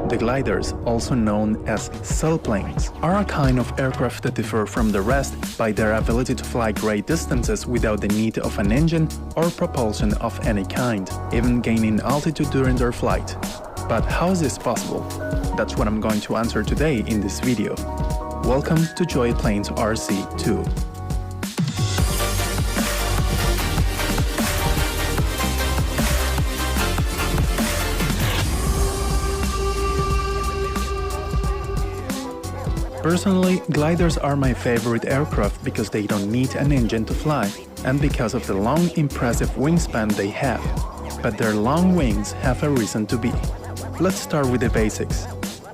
The gliders, also known as sailplanes, are a kind of aircraft that differ from the rest by their ability to fly great distances without the need of an engine or propulsion of any kind, even gaining altitude during their flight. But how is this possible? That's what I'm going to answer today in this video. Welcome to Joy Planes RC2. Personally, gliders are my favorite aircraft because they don't need an engine to fly, and because of the long, impressive wingspan they have. But their long wings have a reason to be. Let's start with the basics.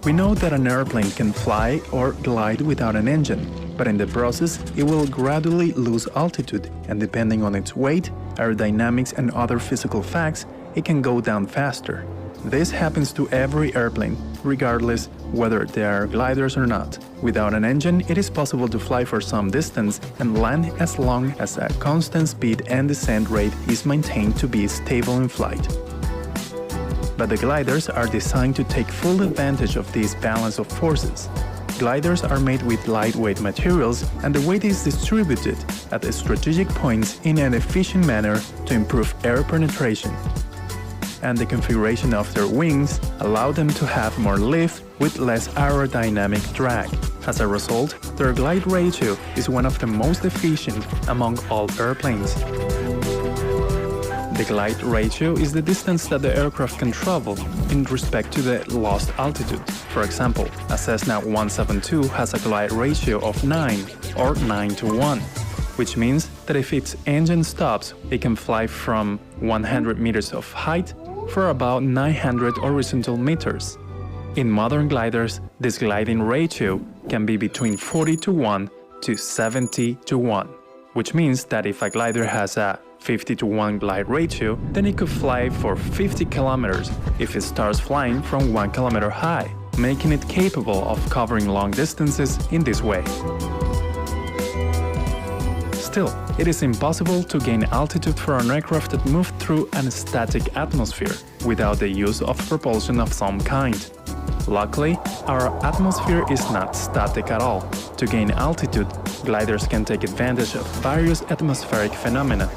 We know that an airplane can fly or glide without an engine, but in the process, it will gradually lose altitude, and depending on its weight, aerodynamics, and other physical facts, it can go down faster. This happens to every airplane, regardless whether they are gliders or not. Without an engine, it is possible to fly for some distance and land as long as a constant speed and descent rate is maintained to be stable in flight. But the gliders are designed to take full advantage of this balance of forces. Gliders are made with lightweight materials, and the weight is distributed at strategic points in an efficient manner to improve air penetration. And the configuration of their wings allow them to have more lift with less aerodynamic drag. As a result, their glide ratio is one of the most efficient among all airplanes. The glide ratio is the distance that the aircraft can travel in respect to the lost altitude. For example, a Cessna 172 has a glide ratio of 9 or 9:1, which means that if its engine stops, it can fly from 100 meters of height for about 900 horizontal meters. In modern gliders, this gliding ratio can be between 40:1 to 70:1, which means that if a glider has a 50:1 glide ratio, then it could fly for 50 kilometers if it starts flying from 1 kilometer high, making it capable of covering long distances in this way. Still, it is impossible to gain altitude for an aircraft that moves through a static atmosphere without the use of propulsion of some kind. Luckily, our atmosphere is not static at all. To gain altitude, gliders can take advantage of various atmospheric phenomena.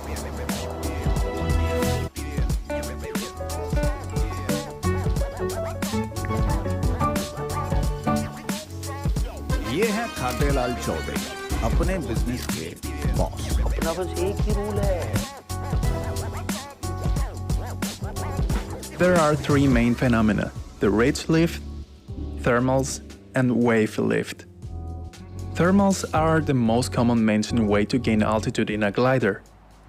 ये है खाटेलाल चौबे, अपने business के boss. अपना बस एक ही rule है। There are three main phenomena: the ridge lift, thermals, and wave lift. Thermals are the most common mentioned way to gain altitude in a glider.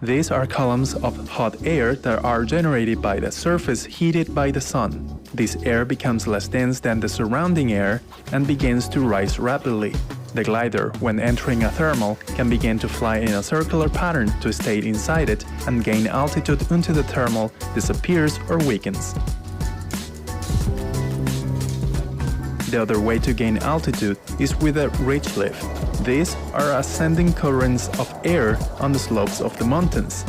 These are columns of hot air that are generated by the surface heated by the sun. This air becomes less dense than the surrounding air and begins to rise rapidly. The glider, when entering a thermal, can begin to fly in a circular pattern to stay inside it and gain altitude until the thermal disappears or weakens. The other way to gain altitude is with a ridge lift. These are ascending currents of air on the slopes of the mountains.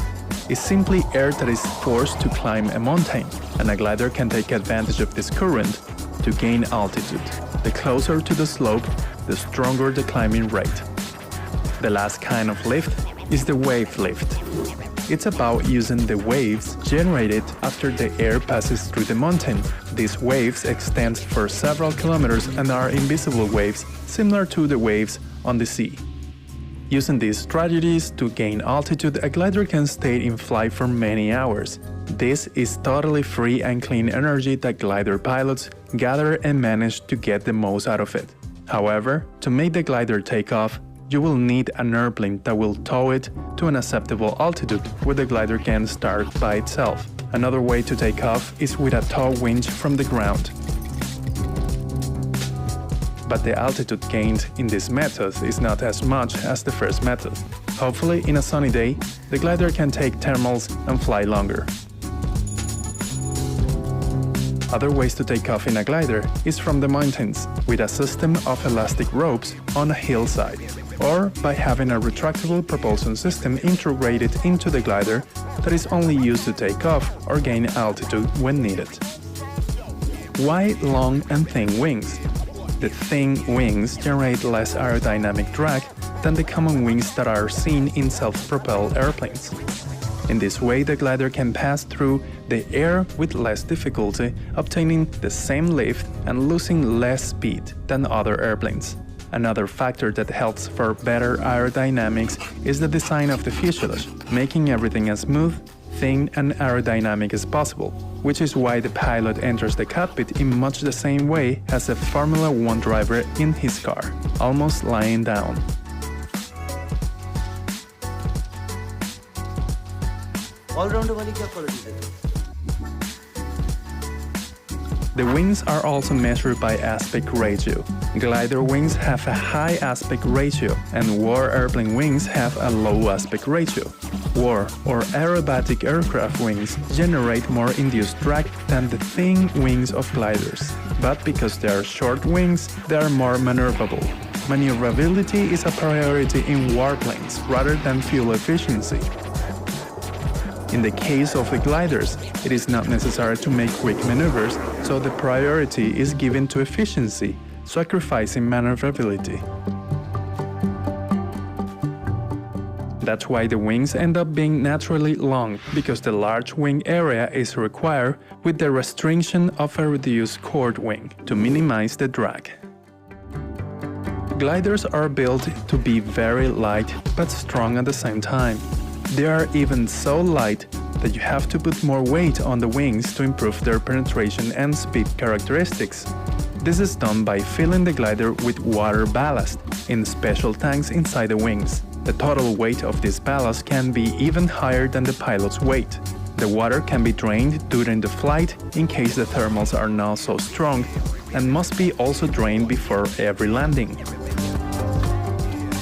It's simply air that is forced to climb a mountain, and a glider can take advantage of this current to gain altitude. The closer to the slope, the stronger the climbing rate. The last kind of lift is the wave lift. It's about using the waves generated after the air passes through the mountain. These waves extend for several kilometers and are invisible waves, similar to the waves on the sea. Using these strategies to gain altitude, a glider can stay in flight for many hours. This is totally free and clean energy that glider pilots gather and manage to get the most out of it. However, to make the glider take off, you will need an airplane that will tow it to an acceptable altitude where the glider can start by itself. Another way to take off is with a tow winch from the ground. But the altitude gained in this method is not as much as the first method. Hopefully, in a sunny day, the glider can take thermals and fly longer. Other ways to take off in a glider is from the mountains, with a system of elastic ropes on a hillside, or by having a retractable propulsion system integrated into the glider that is only used to take off or gain altitude when needed. Why long and thin wings? The thin wings generate less aerodynamic drag than the common wings that are seen in self-propelled airplanes. In this way, the glider can pass through the air with less difficulty, obtaining the same lift and losing less speed than other airplanes. Another factor that helps for better aerodynamics is the design of the fuselage, making everything as smooth, thin and aerodynamic as possible, which is why the pilot enters the cockpit in much the same way as a Formula 1 driver in his car, almost lying down. The wings are also measured by aspect ratio. Glider wings have a high aspect ratio, and war airplane wings have a low aspect ratio. War or aerobatic aircraft wings generate more induced drag than the thin wings of gliders, but because they are short wings, they are more maneuverable. Maneuverability is a priority in warplanes rather than fuel efficiency. In the case of the gliders, it is not necessary to make quick maneuvers, so the priority is given to efficiency, sacrificing maneuverability. That's why the wings end up being naturally long, because the large wing area is required with the restriction of a reduced chord wing to minimize the drag. Gliders are built to be very light but strong at the same time. They are even so light that you have to put more weight on the wings to improve their penetration and speed characteristics. This is done by filling the glider with water ballast in special tanks inside the wings. The total weight of this ballast can be even higher than the pilot's weight. The water can be drained during the flight in case the thermals are not so strong, and must be also drained before every landing.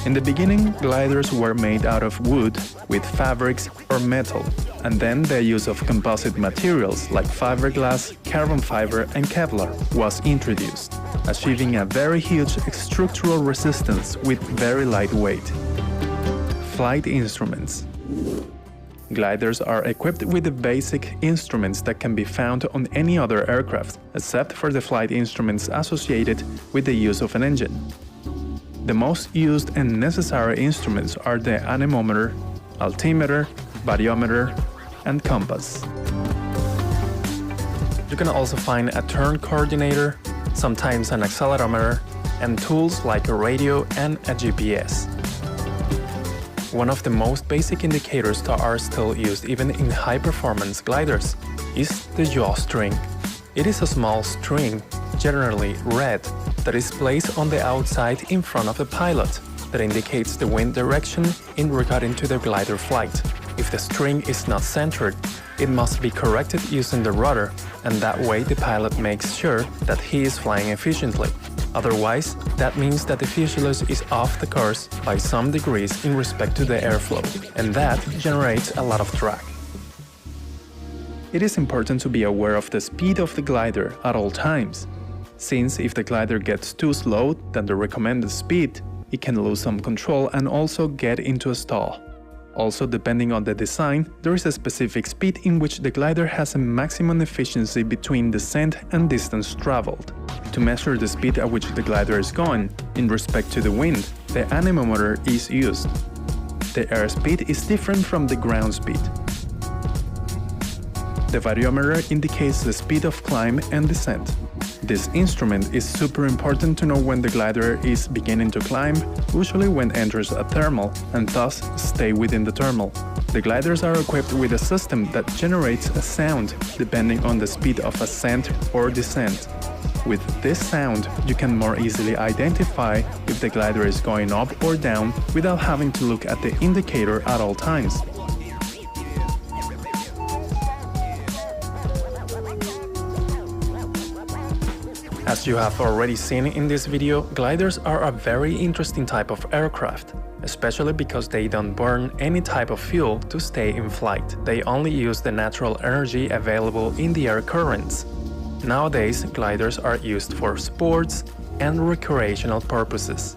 In the beginning, gliders were made out of wood with fabrics or metal, and then the use of composite materials like fiberglass, carbon fiber and Kevlar was introduced, achieving a very huge structural resistance with very light weight. Flight instruments. Gliders are equipped with the basic instruments that can be found on any other aircraft, except for the flight instruments associated with the use of an engine. The most used and necessary instruments are the anemometer, altimeter, variometer, and compass. You can also find a turn coordinator, sometimes an accelerometer, and tools like a radio and a GPS. One of the most basic indicators that are still used even in high-performance gliders is the yaw string. It is a small string, generally red, that is placed on the outside in front of the pilot that indicates the wind direction in regarding to the glider flight. If the string is not centered, it must be corrected using the rudder, and that way the pilot makes sure that he is flying efficiently. Otherwise, that means that the fuselage is off the course by some degrees in respect to the airflow, and that generates a lot of drag. It is important to be aware of the speed of the glider at all times, since if the glider gets too slow than the recommended speed, it can lose some control and also get into a stall. Also, depending on the design, there is a specific speed in which the glider has a maximum efficiency between descent and distance traveled. To measure the speed at which the glider is going, in respect to the wind, the anemometer is used. The airspeed is different from the ground speed. The variometer indicates the speed of climb and descent. This instrument is super important to know when the glider is beginning to climb, usually when it enters a thermal, and thus stay within the thermal. The gliders are equipped with a system that generates a sound depending on the speed of ascent or descent. With this sound, you can more easily identify if the glider is going up or down without having to look at the indicator at all times. As you have already seen in this video, gliders are a very interesting type of aircraft, especially because they don't burn any type of fuel to stay in flight. They only use the natural energy available in the air currents. Nowadays, gliders are used for sports and recreational purposes.